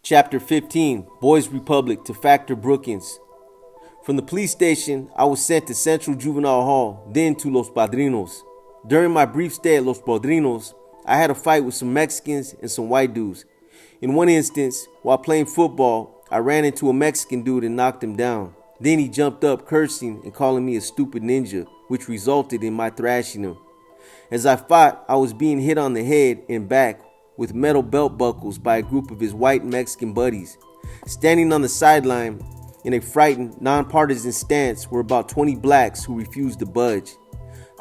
Chapter 15, Boys Republic to Factor Brookings. From the police station, I was sent to Central Juvenile Hall, then to Los Padrinos. During my brief stay at Los Padrinos, I had a fight with some Mexicans and some white dudes. In one instance, while playing football, I ran into a Mexican dude and knocked him down. Then he jumped up cursing and calling me a stupid ninja, which resulted in my thrashing him. As I fought, I was being hit on the head and back with metal belt buckles by a group of his white Mexican buddies. Standing on the sideline in a frightened, nonpartisan stance were about 20 blacks who refused to budge.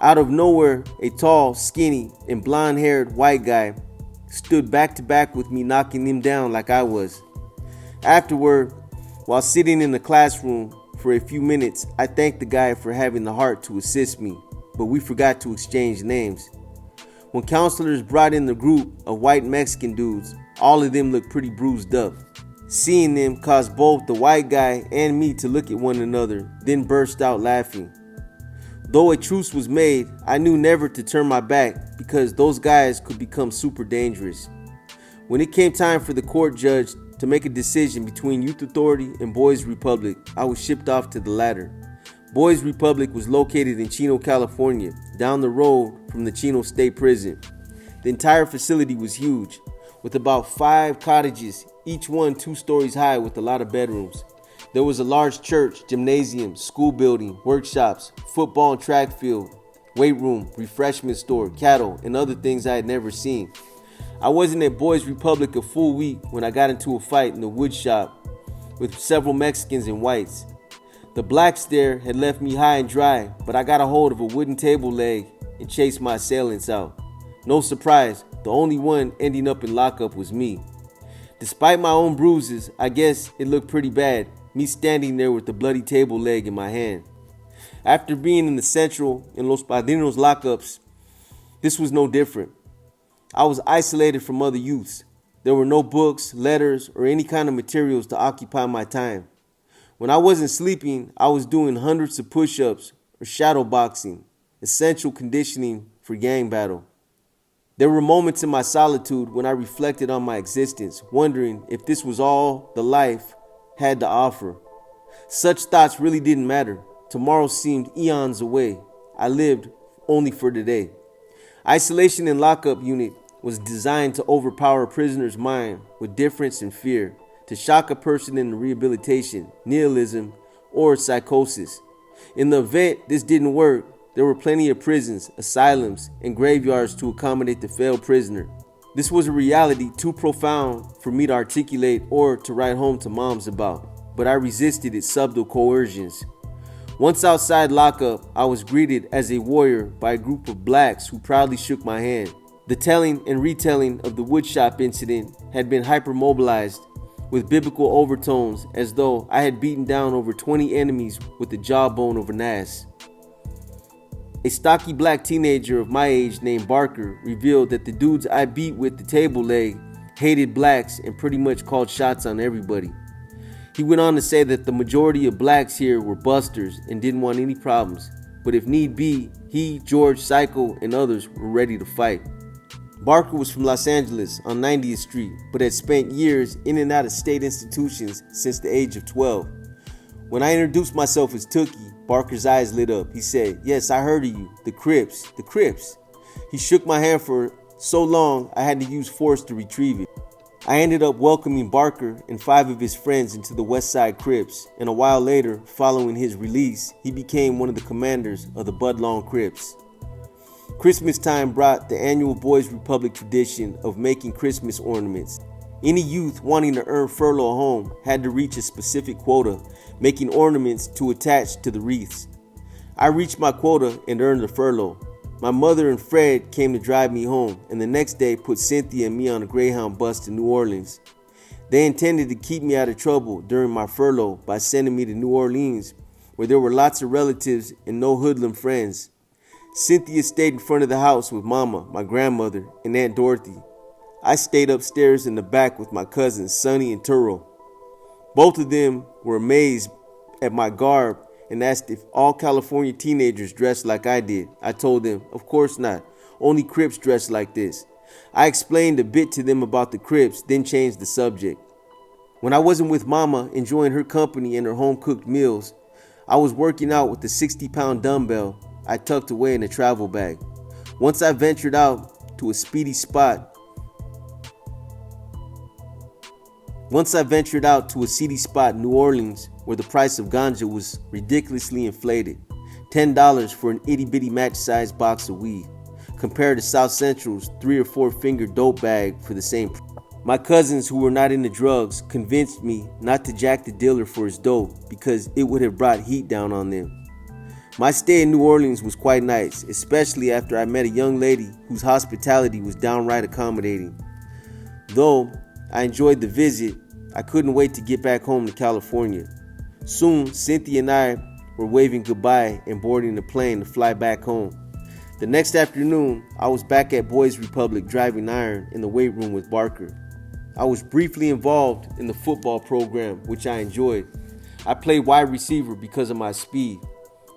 Out of nowhere, a tall, skinny, and blonde-haired white guy stood back to back with me, knocking him down like I was. Afterward, while sitting in the classroom for a few minutes, I thanked the guy for having the heart to assist me, but we forgot to exchange names. When counselors brought in the group of white Mexican dudes, all of them looked pretty bruised up. Seeing them caused both the white guy and me to look at one another, then burst out laughing. Though a truce was made, I knew never to turn my back because those guys could become super dangerous. When it came time for the court judge to make a decision between Youth Authority and Boys Republic, I was shipped off to the latter. Boys Republic was located in Chino, California, down the road from the Chino State Prison. The entire facility was huge, with about 5 cottages, each one 2 stories high with a lot of bedrooms. There was a large church, gymnasium, school building, workshops, football and track field, weight room, refreshment store, cattle, and other things I had never seen. I wasn't at Boys Republic a full week when I got into a fight in the wood shop with several Mexicans and whites. The blacks there had left me high and dry, but I got a hold of a wooden table leg and chased my assailants out. No surprise, the only one ending up in lockup was me. Despite my own bruises, I guess it looked pretty bad, me standing there with the bloody table leg in my hand. After being in the Central and Los Padrinos lockups, this was no different. I was isolated from other youths. There were no books, letters, or any kind of materials to occupy my time. When I wasn't sleeping, I was doing hundreds of push-ups or shadow boxing, essential conditioning for gang battle. There were moments in my solitude when I reflected on my existence, wondering if this was all the life had to offer. Such thoughts really didn't matter. Tomorrow seemed eons away. I lived only for today. Isolation in lockup unit was designed to overpower a prisoner's mind with difference and fear, to shock a person into rehabilitation, nihilism, or psychosis. In the event this didn't work, there were plenty of prisons, asylums, and graveyards to accommodate the failed prisoner. This was a reality too profound for me to articulate or to write home to moms about, but I resisted its subtle coercions. Once outside lockup, I was greeted as a warrior by a group of blacks who proudly shook my hand. The telling and retelling of the woodshop incident had been hypermobilized with biblical overtones, as though I had beaten down over 20 enemies with the jawbone of an ass. A stocky black teenager of my age named Barker revealed that the dudes I beat with the table leg hated blacks and pretty much called shots on everybody. He went on to say that the majority of blacks here were busters and didn't want any problems, but if need be, he, George, Psycho, and others were ready to fight. Barker was from Los Angeles on 90th Street, but had spent years in and out of state institutions since the age of 12. When I introduced myself as Tookie, Barker's eyes lit up. He said, "Yes, I heard of you, the Crips, the Crips." He shook my hand for so long I had to use force to retrieve it. I ended up welcoming Barker and 5 of his friends into the West Side Crips, and a while later, following his release, he became one of the commanders of the Budlong Crips. Christmas time brought the annual Boys Republic tradition of making Christmas ornaments. Any youth wanting to earn Furlough home had to reach a specific quota, making ornaments to attach to the wreaths. I reached my quota and earned a Furlough. My mother and Fred came to drive me home, and the next day put Cynthia and me on a Greyhound bus to New Orleans. They intended to keep me out of trouble during my Furlough by sending me to New Orleans, where there were lots of relatives and no hoodlum friends. Cynthia stayed in front of the house with Mama, my grandmother, and Aunt Dorothy. I stayed upstairs in the back with my cousins, Sonny and Turo. Both of them were amazed at my garb and asked if all California teenagers dressed like I did. I told them, of course not. Only Crips dress like this. I explained a bit to them about the Crips, then changed the subject. When I wasn't with mama enjoying her company and her home-cooked meals, I was working out with the 60-pound dumbbell I tucked away in a travel bag. Once I ventured out to a seedy spot in New Orleans, where the price of ganja was ridiculously inflated, $10 for an itty-bitty match-sized box of weed, compared to South Central's 3 or 4 finger dope bag for the same price. My cousins who were not into drugs convinced me not to jack the dealer for his dope because it would have brought heat down on them. My stay in New Orleans was quite nice, especially after I met a young lady whose hospitality was downright accommodating. Though I enjoyed the visit, I couldn't wait to get back home to California. Soon, Cynthia and I were waving goodbye and boarding the plane to fly back home. The next afternoon, I was back at Boys Republic driving iron in the weight room with Barker. I was briefly involved in the football program, which I enjoyed. I played wide receiver because of my speed.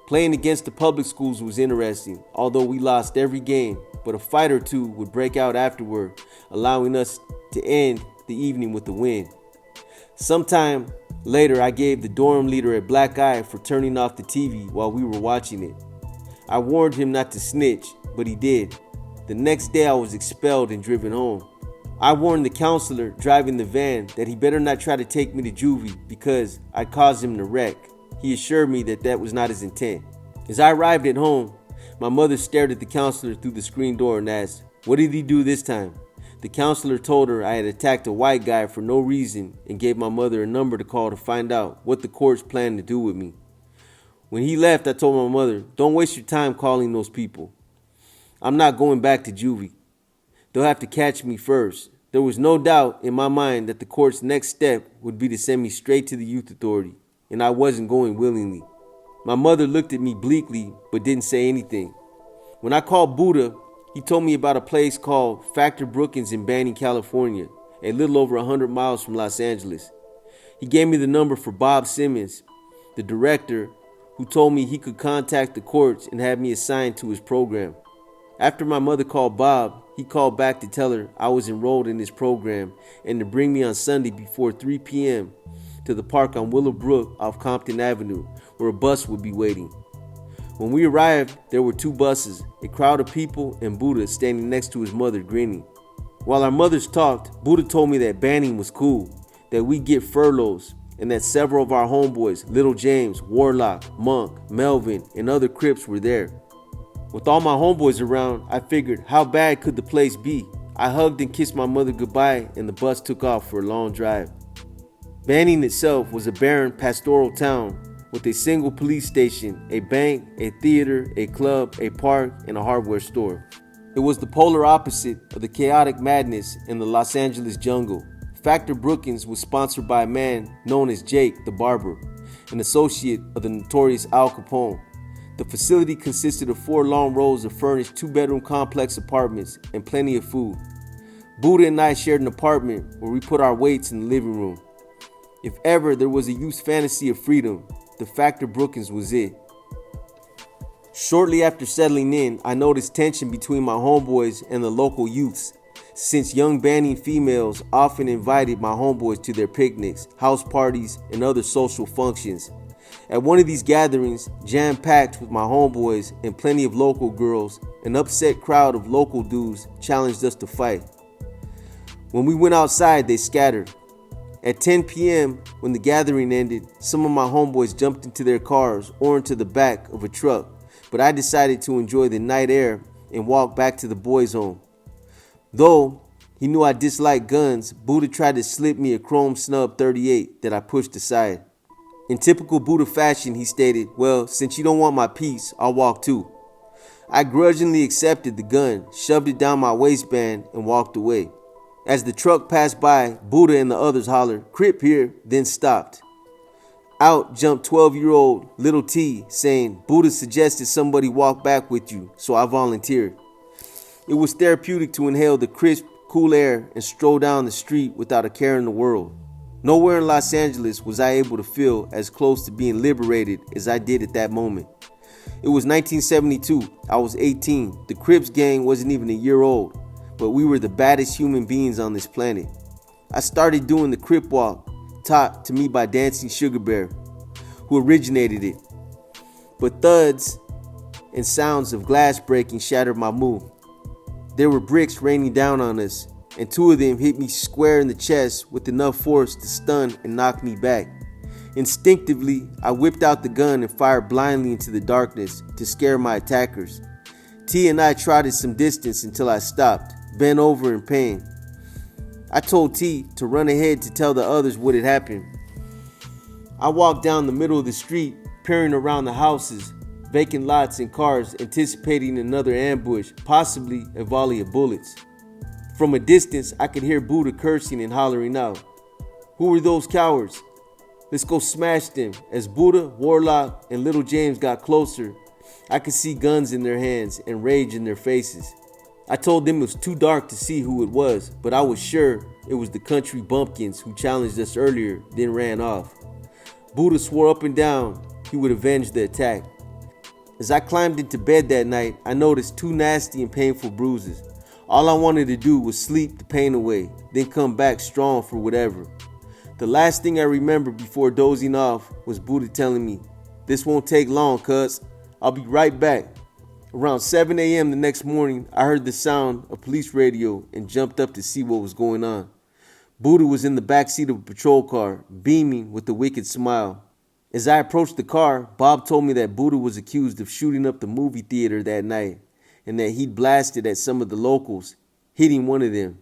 Playing against the public schools was interesting, although we lost every game, but a fight or two would break out afterward, allowing us to end the evening with a win. Sometime later, I gave the dorm leader a black eye for turning off the TV while we were watching it. I warned him not to snitch, but he did. The next day, I was expelled and driven home. I warned the counselor driving the van that he better not try to take me to juvie because I'd cause him to wreck. He assured me that that was not his intent. As I arrived at home, my mother stared at the counselor through the screen door and asked, "What did he do this time?" The counselor told her I had attacked a white guy for no reason and gave my mother a number to call to find out what the courts planned to do with me. When he left, I told my mother, "Don't waste your time calling those people. I'm not going back to juvie. They'll have to catch me first." There was no doubt in my mind that the court's next step would be to send me straight to the youth authority, and I wasn't going willingly. My mother looked at me bleakly but didn't say anything. When I called Buddha, he told me about a place called Factor Brookings in Banning, California, a little over 100 miles from Los Angeles. He gave me the number for Bob Simmons, the director, who told me he could contact the courts and have me assigned to his program. After my mother called Bob, he called back to tell her I was enrolled in his program and to bring me on Sunday before 3 p.m. to the park on Willowbrook off Compton Avenue, where a bus would be waiting. When we arrived, there were 2 buses, a crowd of people, and Buddha standing next to his mother grinning. While our mothers talked, Buddha told me that Banning was cool, that we'd get furloughs, and that several of our homeboys, Little James, Warlock, Monk, Melvin, and other Crips were there. With all my homeboys around, I figured, how bad could the place be? I hugged and kissed my mother goodbye, and the bus took off for a long drive. Banning itself was a barren pastoral town with a single police station, a bank, a theater, a club, a park, and a hardware store. It was the polar opposite of the chaotic madness in the Los Angeles jungle. Factor Brookings was sponsored by a man known as Jake the Barber, an associate of the notorious Al Capone. The facility consisted of 4 long rows of furnished 2-bedroom complex apartments and plenty of food. Buddha and I shared an apartment where we put our weights in the living room. If ever there was a youth's fantasy of freedom, the Factor Brookings was it. Shortly after settling in, I noticed tension between my homeboys and the local youths, since young Banning females often invited my homeboys to their picnics, house parties, and other social functions. At one of these gatherings, jam-packed with my homeboys and plenty of local girls, an upset crowd of local dudes challenged us to fight. When we went outside, they scattered. At 10 p.m., when the gathering ended, some of my homeboys jumped into their cars or into the back of a truck, but I decided to enjoy the night air and walk back to the boys' home. Though he knew I disliked guns, Buddha tried to slip me a chrome snub 38 that I pushed aside. In typical Buddha fashion, he stated, "Well, since you don't want my piece, I'll walk too." I grudgingly accepted the gun, shoved it down my waistband, and walked away. As the truck passed by, Buddha and the others hollered, "Crip here," then stopped. Out jumped 12-year-old Little T, saying, "Buddha suggested somebody walk back with you, so I volunteered." It was therapeutic to inhale the crisp, cool air and stroll down the street without a care in the world. Nowhere in Los Angeles was I able to feel as close to being liberated as I did at that moment. It was 1972. I was 18. The Crips gang wasn't even a year old, but we were the baddest human beings on this planet. I started doing the Crip walk, taught to me by Dancing Sugar Bear, who originated it. But thuds and sounds of glass breaking shattered my mood. There were bricks raining down on us, and 2 of them hit me square in the chest with enough force to stun and knock me back. Instinctively, I whipped out the gun and fired blindly into the darkness to scare my attackers. T and I trotted some distance until I stopped, bent over in pain. I told T to run ahead to tell the others what had happened. I walked down the middle of the street, peering around the houses, vacant lots and cars, anticipating another ambush, possibly a volley of bullets. From a distance, I could hear Buddha cursing and hollering out, "Who were those cowards? Let's go smash them." As Buddha, Warlock, and Little James got closer, I could see guns in their hands and rage in their faces. I told them it was too dark to see who it was, but I was sure it was the country bumpkins who challenged us earlier, then ran off. Buddha swore up and down he would avenge the attack. As I climbed into bed that night, I noticed 2 nasty and painful bruises. All I wanted to do was sleep the pain away, then come back strong for whatever. The last thing I remember before dozing off was Buddha telling me, "This won't take long, cuz. I'll be right back." Around 7 a.m. the next morning, I heard the sound of police radio and jumped up to see what was going on. Buddha was in the backseat of a patrol car, beaming with a wicked smile. As I approached the car, Bob told me that Buddha was accused of shooting up the movie theater that night and that he'd blasted at some of the locals, hitting one of them.